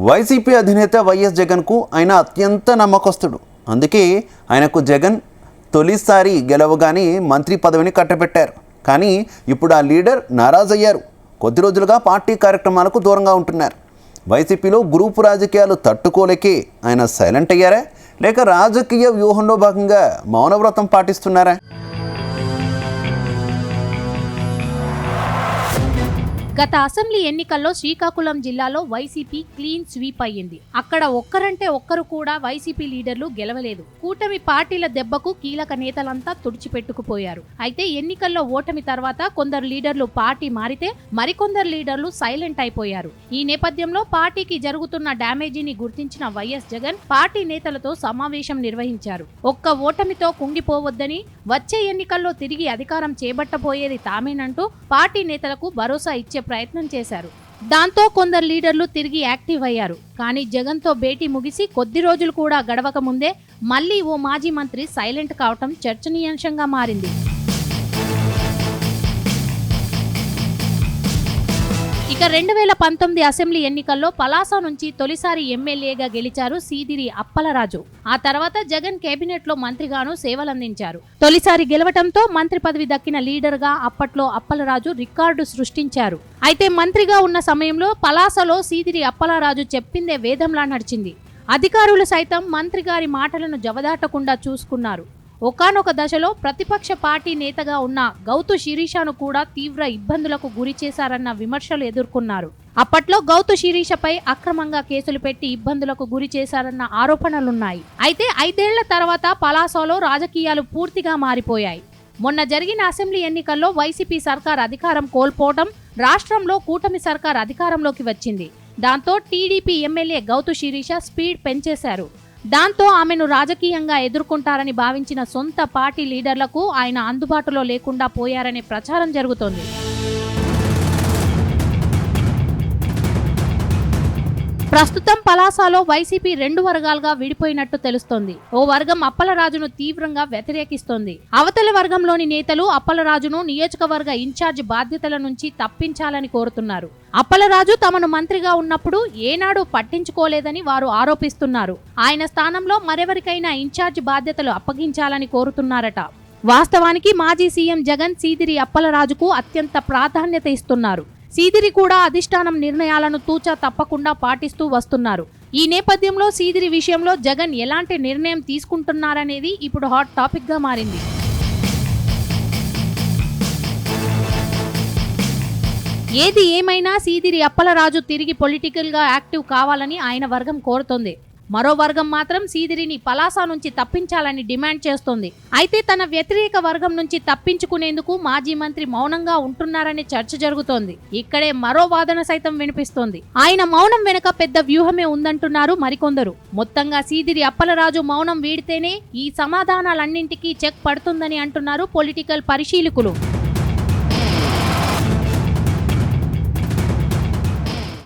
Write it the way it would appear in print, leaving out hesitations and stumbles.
YCP అధినేత YS జగన్కు ఆయన అత్యంత నమ్మకస్తుడు. అందుకే ఆయనకు జగన్ తొలిసారి గెలవగానే మంత్రి పదవిని కట్టబెట్టారు. కానీ ఇప్పుడు ఆ లీడర్ నారాజ్ అయ్యారు. కొద్ది రోజులుగా పార్టీ కార్యక్రమాలకు దూరంగా ఉంటున్నారు. వైసీపీలో గ్రూపు రాజకీయాలు తట్టుకోలేకే ఆయన సైలెంట్ అయ్యారా, లేక రాజకీయ వ్యూహంలో భాగంగా మౌనవ్రతం పాటిస్తున్నారా? గత అసెంబ్లీ ఎన్నికల్లో శ్రీకాకుళం జిల్లాలో వైసీపీ క్లీన్ స్వీప్ అయ్యింది. అక్కడ ఒక్కరంటే ఒక్కరు కూడా వైసీపీ లీడర్లు గెలవలేదు. కూటమి పార్టీల దెబ్బకు కీలక నేతలంతా తుడిచిపెట్టుకుపోయారు. అయితే ఎన్నికల్లో ఓటమి తర్వాత కొందరు లీడర్లు పార్టీ మారితే మరికొందరు లీడర్లు సైలెంట్ అయిపోయారు. ఈ నేపథ్యంలో పార్టీకి జరుగుతున్న డ్యామేజీని గుర్తించిన వైఎస్ జగన్ పార్టీ నేతలతో సమావేశం నిర్వహించారు. ఒక్క ఓటమితో కుంగిపోవద్దని, వచ్చే ఎన్నికల్లో తిరిగి అధికారం చేపట్టబోయేది తామేనంటూ పార్టీ నేతలకు భరోసా ఇచ్చే ప్రయత్నం చేశారు. దాంతో కొందరు లీడర్లు తిరిగి యాక్టివ్ అయ్యారు. కానీ జగన్తో భేటీ ముగిసి కొద్ది రోజులు కూడా గడవక ముందే మళ్లీ ఓ మాజీ మంత్రి సైలెంట్ కావటం చర్చనీయాంశంగా మారింది. ఇక 2019 అసెంబ్లీ ఎన్నికల్లో పలాస నుంచి తొలిసారి ఎమ్మెల్యేగా గెలిచారు సీదిరి అప్పలరాజు. ఆ తర్వాత జగన్ కేబినెట్ లో మంత్రిగాను సేవలందించారు. తొలిసారి గెలవటంతో మంత్రి పదవి దక్కిన లీడర్ గా అప్పట్లో అప్పలరాజు రికార్డు సృష్టించారు. అయితే మంత్రిగా ఉన్న సమయంలో పలాసలో సీదిరి అప్పలరాజు చెప్పిందే వేదంలా నడిచింది. అధికారులు సైతం మంత్రి గారి మాటలను జవదాటకుండా చూసుకున్నారు. ఒకానొక దశలో ప్రతిపక్ష పార్టీ నేతగా ఉన్న గౌతు శిరీషను కూడా తీవ్ర ఇబ్బందులకు గురి చేశారన్న విమర్శలు ఎదుర్కొన్నారు. అప్పట్లో గౌతు శిరీషపై అక్రమంగా కేసులు పెట్టి ఇబ్బందులకు గురి చేశారన్న ఆరోపణలున్నాయి. అయితే 5 ఏళ్ల తర్వాత పలాసలో రాజకీయాలు పూర్తిగా మారిపోయాయి. మొన్న జరిగిన అసెంబ్లీ ఎన్నికల్లో వైసీపీ సర్కార్ అధికారం కోల్పోవడం, రాష్ట్రంలో కూటమి సర్కార్ అధికారంలోకి వచ్చింది. దాంతో TDP MLA Gouthu Sirisha speed పెంచేశారు. దాంతో ఆమెను రాజకీయంగా ఎదుర్కొంటారని భావించిన సొంత పార్టీ లీడర్లకు ఆయన అందుబాటులో లేకుండా పోయారనే ప్రచారం జరుగుతోంది. ప్రస్తుతం పలాసలో వైసీపీ 2 వర్గాలుగా విడిపోయినట్టు తెలుస్తోంది. ఓ వర్గం అప్పలరాజును తీవ్రంగా వ్యతిరేకిస్తోంది. అవతలి వర్గంలోని నేతలు అప్పలరాజును నియోజకవర్గ ఇన్ఛార్జ్ బాధ్యతల నుంచి తప్పించాలని కోరుతున్నారు. అప్పలరాజు తమను మంత్రిగా ఉన్నప్పుడు ఏనాడు పట్టించుకోలేదని వారు ఆరోపిస్తున్నారు. ఆయన స్థానంలో మరెవరికైనా ఇన్ఛార్జ్ బాధ్యతలు అప్పగించాలని కోరుతున్నారట. వాస్తవానికి మాజీ సీఎం జగన్ సీదిరి అప్పలరాజుకు అత్యంత ప్రాధాన్యత ఇస్తున్నారు. సీదిరి కూడా అధిష్టానం నిర్ణయాలను తూచా తప్పకుండా పాటిస్తూ వస్తున్నారు. ఈ నేపథ్యంలో సీదిరి విషయంలో జగన్ ఎలాంటి నిర్ణయం తీసుకుంటున్నారనేది ఇప్పుడు హాట్ టాపిక్ గా మారింది. ఏది ఏమైనా సీదిరి అప్పలరాజు తిరిగి పొలిటికల్ గా యాక్టివ్ కావాలని ఆయన వర్గం కోరుతోంది. మరో వర్గం మాత్రం సీదిరిని పలాస నుంచి తప్పించాలని డిమాండ్ చేస్తోంది. అయితే తన వ్యతిరేక వర్గం నుంచి తప్పించుకునేందుకు మాజీ మంత్రి మౌనంగా ఉంటున్నారనే చర్చ జరుగుతోంది. ఇక్కడే మరో వాదన సైతం వినిపిస్తోంది. ఆయన మౌనం వెనుక పెద్ద వ్యూహమే ఉందంటున్నారు మరికొందరు. మొత్తంగా సీదిరి అప్పలరాజు మౌనం వీడితేనే ఈ సమాధానాలన్నింటికీ చెక్ పడుతుందని అంటున్నారు పొలిటికల్ పరిశీలకులు.